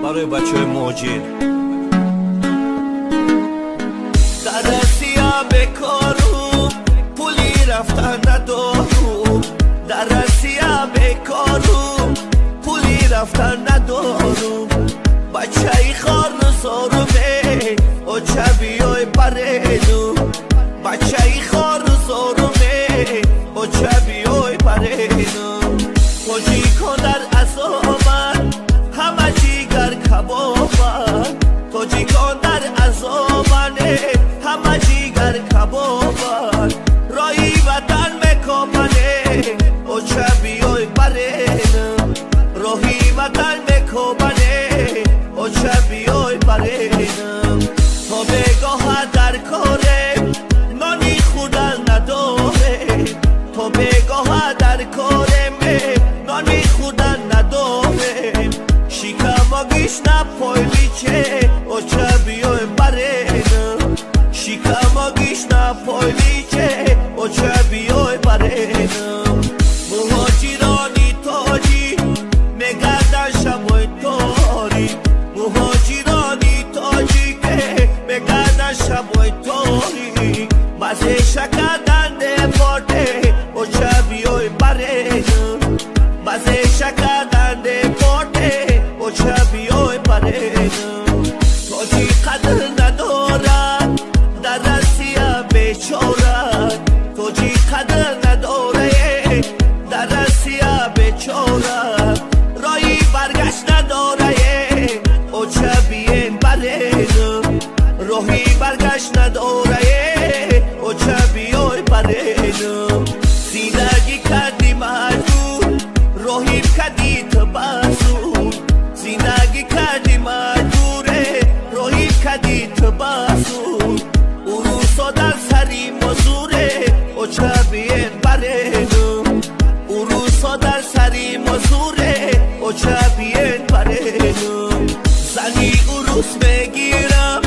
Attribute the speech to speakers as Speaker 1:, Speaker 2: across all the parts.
Speaker 1: برای بچه موجین درسیا بکارو پولی رفتن ندارو درسیا بکارو پولی رفتن ندارو بچه ای خار زارومه او چبیای پرینو بچه ای خار زارومه او چبیای پرینو خوشی کن در ازامن همه جیگر کبابن تو جی کن در ازامن همه جیگر کبابن رایی وطن مکابنه او چبیای پرینو راهی وطن مکابنه او چبیای پرینو تا بگاه در کاره نانی خودن نداره تا بگاه در کاره نانی خودن نداره شیکماگیش نپایلی چه او چبیای پرینو شیکماگیش نپایلی چه او چبیای پرینو مهاجرانی تاجی مگردن شبای تاری مهاجرانی تاجی که مگردن شبای تاری مزه شکردن دفاته او چبیای پرینو مزه شکردن دفاته او چبیای پرینو تاجی قدر ندارد در رسیه بیچارد تاجی قدر نداره در رسیه بیچارد رایی برگشت نداره او چبیین پرینو راهی برگشت نداره او چبیای پرینو زندگی کردی مجبور راهی کردی تبسور زندگی کردی مجبوره راهی کردی تبسور اروسا در سری مزوره او چبیین پرینو اروسا در سری مزوره او چبیین پرینو زنی اروس بگیرم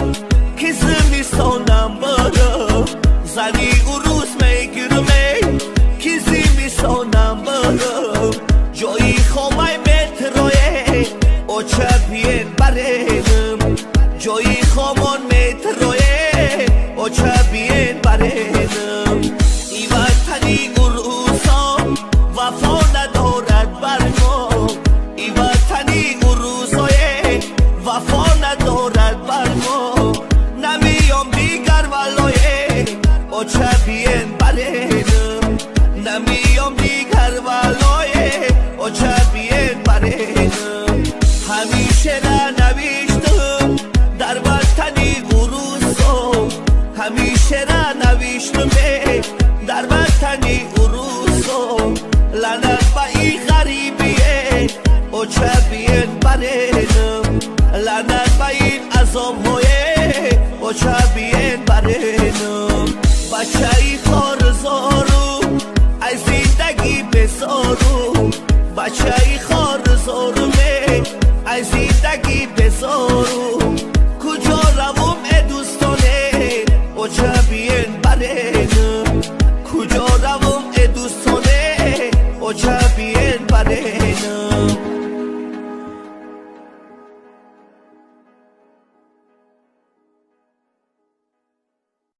Speaker 1: که زمیستانم برم زنی اروس میگیرم که زمیستانم برم جایی خامه مترایه او چبیین پرینم جایی خامان مترایه او چبیین پرینم ای وطنی اروسا وفا ندارد بر ما ای وطنی اروسای وفا ندارد بر ما نمیام دیگر ولایه او چبیین پرینم نمیام دیگر ولایه او چبیین پرینم همیشه را نوشتم در وطنی اروسا همیشه را نوشتم در وطنی اروسا لعنت به این غریبیه او چبیین پرینم لعنت به این عذاب‌های او چبیین پرینم بچه ای خار زارو از زندگی بزارو بچه ای خار زارو از زندگی بزارو کجا روم دوستانه او چبیین پرینم کجا روم دوستانه او چبیین